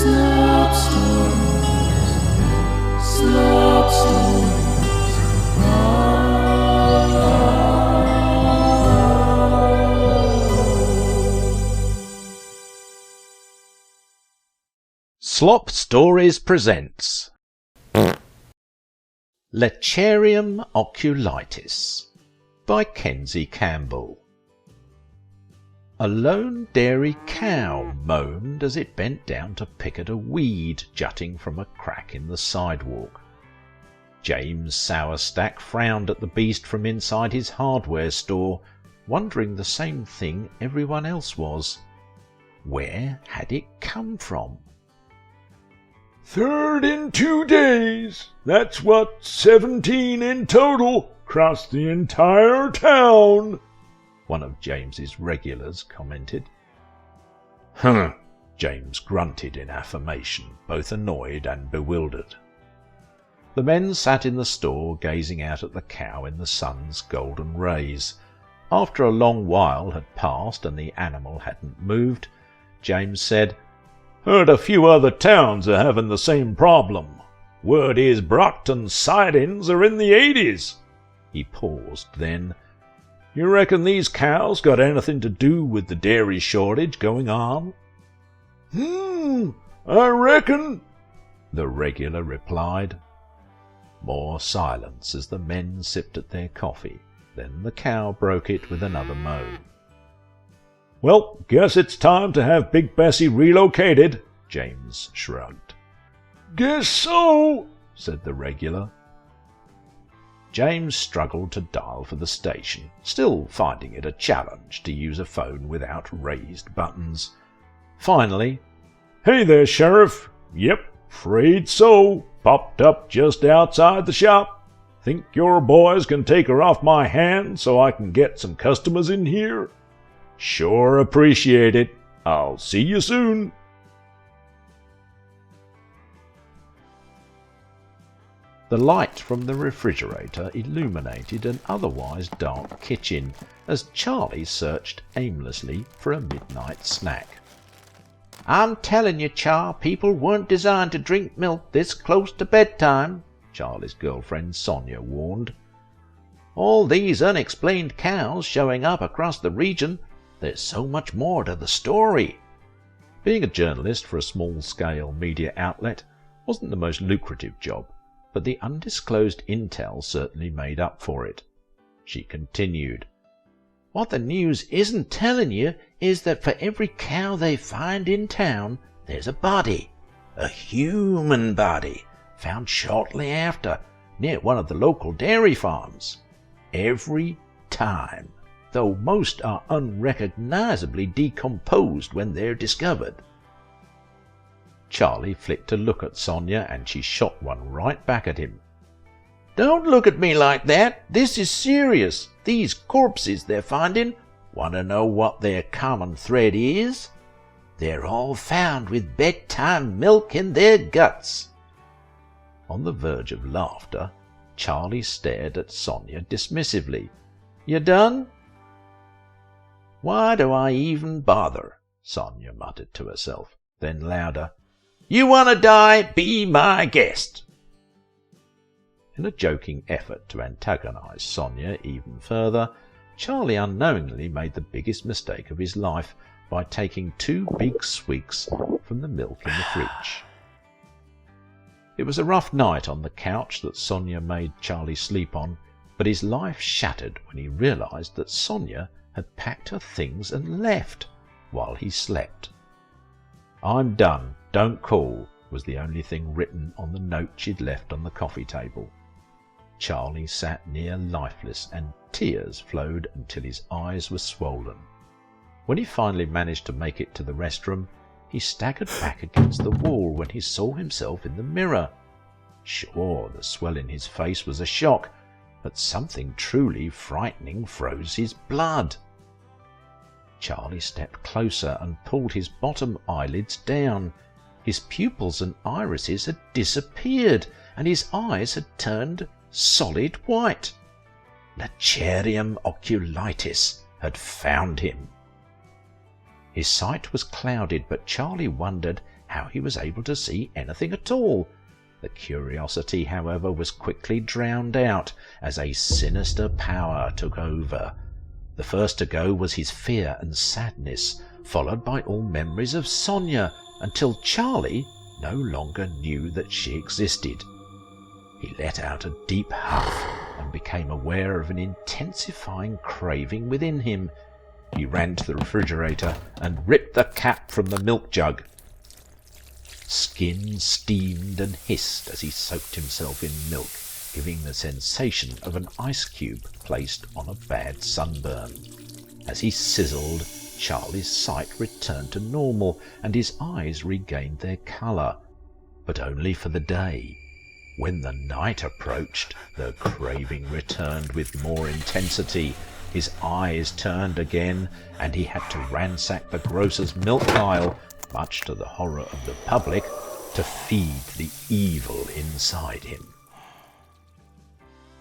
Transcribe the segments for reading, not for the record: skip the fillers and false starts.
Slop stories, slop stories. Slop Stories presents Lecherium Oculitis by Kenzie Campbell. A lone dairy cow moaned as it bent down to pick at a weed jutting from a crack in the sidewalk. James Sourstack frowned at the beast from inside his hardware store, wondering the same thing everyone else was. Where had it come from? "Third in 2 days. That's what, 17 in total, across the entire town," one of James's regulars commented. "Huh," James grunted in affirmation, both annoyed and bewildered. The men sat in the store gazing out at the cow in the sun's golden rays. After a long while had passed and the animal hadn't moved, James said, "Heard a few other towns are having the same problem. Word is Brockton's sidings are in the 80s. He paused, then, "You reckon these cows got anything to do with the dairy shortage going on?" I reckon," the regular replied. More silence as the men sipped at their coffee. Then the cow broke it with another moan. "Well, guess it's time to have Big Bessie relocated," James shrugged. "Guess so," said the regular. James struggled to dial for the station, still finding it a challenge to use a phone without raised buttons. Finally, "Hey there, Sheriff. Yep, afraid so. Popped up just outside the shop. Think your boys can take her off my hands so I can get some customers in here? Sure appreciate it. I'll see you soon." the light from the refrigerator illuminated an otherwise dark kitchen as Charlie searched aimlessly for a midnight snack. "I'm telling you, Char, people weren't designed to drink milk this close to bedtime," Charlie's girlfriend Sonia warned. "All these unexplained cows showing up across the region, there's so much more to the story." Being a journalist for a small-scale media outlet wasn't the most lucrative job, but the undisclosed intel certainly made up for it. She continued, "What the news isn't telling you is that for every cow they find in town, there's a body, a human body, found shortly after, near one of the local dairy farms. Every time, though most are unrecognizably decomposed when they're discovered." Charlie flicked a look at Sonia and she shot one right back at him. "Don't look at me like that. This is serious. These corpses they're finding, want to know what their common thread is? They're all found with bedtime milk in their guts." On the verge of laughter, Charlie stared at Sonia dismissively. "You done?" "Why do I even bother?" Sonia muttered to herself. Then louder, "You want to die? Be my guest." In a joking effort to antagonize Sonia even further, Charlie unknowingly made the biggest mistake of his life by taking 2 big swigs from the milk in the fridge. It was a rough night on the couch that Sonia made Charlie sleep on, but his life shattered when he realized that Sonia had packed her things and left while he slept. "I'm done, don't call," was the only thing written on the note she'd left on the coffee table. Charlie sat near lifeless and tears flowed until his eyes were swollen. When he finally managed to make it to the restroom, he staggered back against the wall when he saw himself in the mirror. Sure, the swell in his face was a shock, but something truly frightening froze his blood. Charlie stepped closer and pulled his bottom eyelids down. His pupils and irises had disappeared, and his eyes had turned solid white. Lecherium Oculitis had found him. His sight was clouded, but Charlie wondered how he was able to see anything at all. The curiosity, however, was quickly drowned out as a sinister power took over. The first to go was his fear and sadness, followed by all memories of Sonia, until Charlie no longer knew that she existed. He let out a deep huff and became aware of an intensifying craving within him. He ran to the refrigerator and ripped the cap from the milk jug. Skin steamed and hissed as he soaked himself in milk, giving the sensation of an ice cube placed on a bad sunburn. As he sizzled, Charlie's sight returned to normal and his eyes regained their colour, but only for the day. When the night approached, the craving returned with more intensity. His eyes turned again, and he had to ransack the grocer's milk aisle, much to the horror of the public, to feed the evil inside him.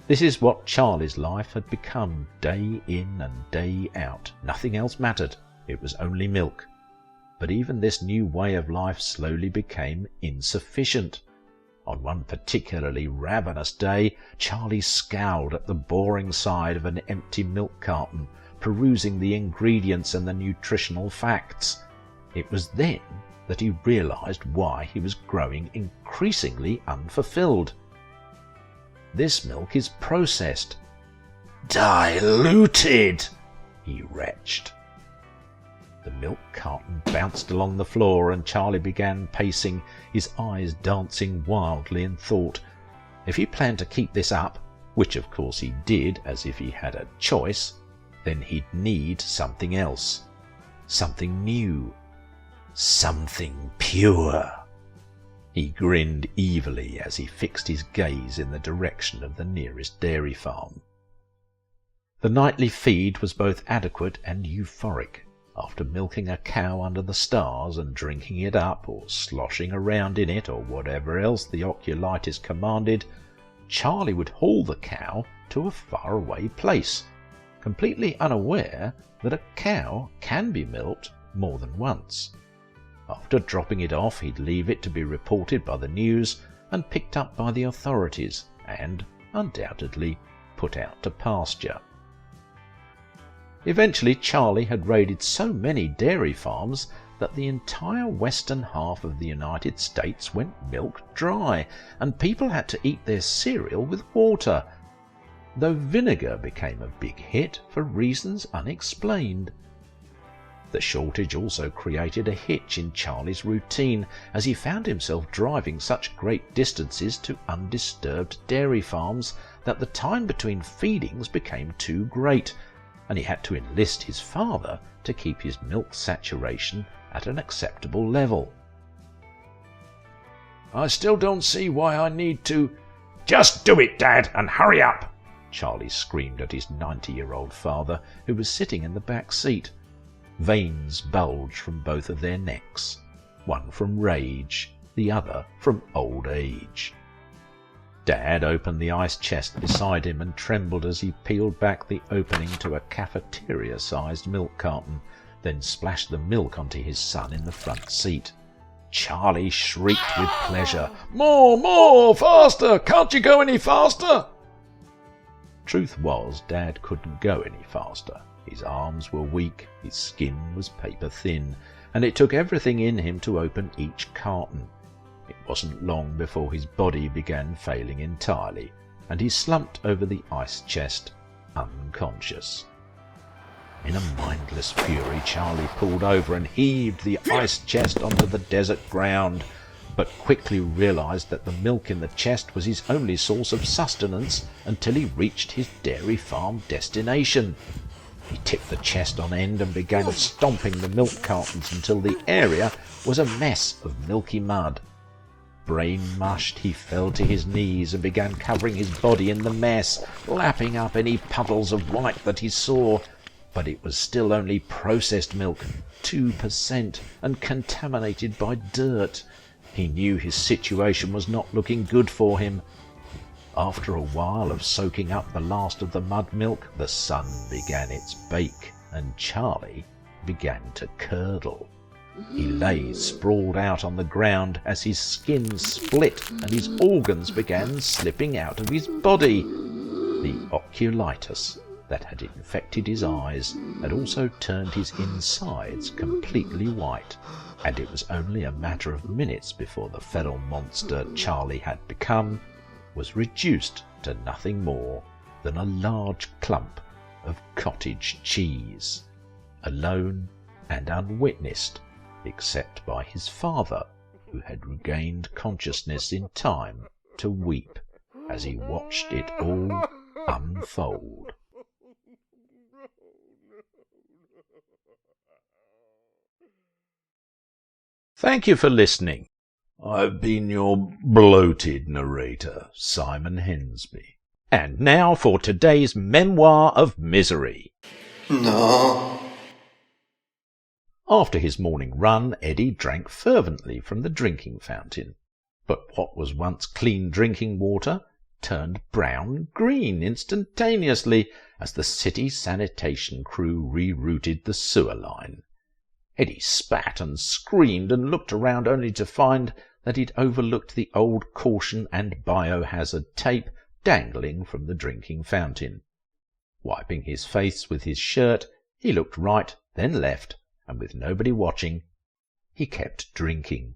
This is what Charlie's life had become, day in and day out. Nothing else mattered. It was only milk. But even this new way of life slowly became insufficient. On one particularly ravenous day, Charlie scowled at the boring side of an empty milk carton, perusing the ingredients and the nutritional facts. It was then that he realized why he was growing increasingly unfulfilled. This milk is processed. Diluted, he retched. The milk carton bounced along the floor and Charlie began pacing, his eyes dancing wildly in thought. If he planned to keep this up, which of course he did as if he had a choice, then he'd need something else. Something new. Something pure. He grinned evilly as he fixed his gaze in the direction of the nearest dairy farm. The nightly feed was both adequate and euphoric. After milking a cow under the stars and drinking it up, or sloshing around in it, or whatever else the oculitis commanded, Charlie would haul the cow to a faraway place, completely unaware that a cow can be milked more than once. After dropping it off, he'd leave it to be reported by the news and picked up by the authorities, and, undoubtedly, put out to pasture. Eventually, Charlie had raided so many dairy farms that the entire western half of the United States went milk dry, and people had to eat their cereal with water, though vinegar became a big hit for reasons unexplained. The shortage also created a hitch in Charlie's routine, as he found himself driving such great distances to undisturbed dairy farms that the time between feedings became too great, and he had to enlist his father to keep his milk saturation at an acceptable level. "I still don't see why I need to—" "Just do it, Dad, and hurry up!" Charlie screamed at his 90-year-old father, who was sitting in the back seat. Veins bulged from both of their necks, one from rage, the other from old age. Dad opened the ice chest beside him and trembled as he peeled back the opening to a cafeteria-sized milk carton, then splashed the milk onto his son in the front seat. Charlie shrieked with pleasure. More, faster! Can't you go any faster?" Truth was, Dad couldn't go any faster. His arms were weak, his skin was paper-thin, and it took everything in him to open each carton. It wasn't long before his body began failing entirely, and he slumped over the ice chest, unconscious. In a mindless fury, Charlie pulled over and heaved the ice chest onto the desert ground, but quickly realized that the milk in the chest was his only source of sustenance until he reached his dairy farm destination. He tipped the chest on end and began stomping the milk cartons until the area was a mess of milky mud. Brain-mushed, he fell to his knees and began covering his body in the mess, lapping up any puddles of white that he saw. But it was still only processed milk, 2%, and contaminated by dirt. He knew his situation was not looking good for him. After a while of soaking up the last of the mud milk, the sun began its bake, and Charlie began to curdle. He lay sprawled out on the ground as his skin split and his organs began slipping out of his body. The oculitis that had infected his eyes had also turned his insides completely white, and it was only a matter of minutes before the feral monster Charlie had become was reduced to nothing more than a large clump of cottage cheese, alone and unwitnessed except by his father, who had regained consciousness in time to weep as he watched it all unfold. Thank you for listening. I've been your bloated narrator, Simon Hensby. And now for today's Memoir of Misery. No. After his morning run, Eddie drank fervently from the drinking fountain. But what was once clean drinking water turned brown-green instantaneously as the city sanitation crew rerouted the sewer line. Eddie spat and screamed and looked around only to find that he'd overlooked the old caution and biohazard tape dangling from the drinking fountain. Wiping his face with his shirt, he looked right, then left, and with nobody watching, he kept drinking.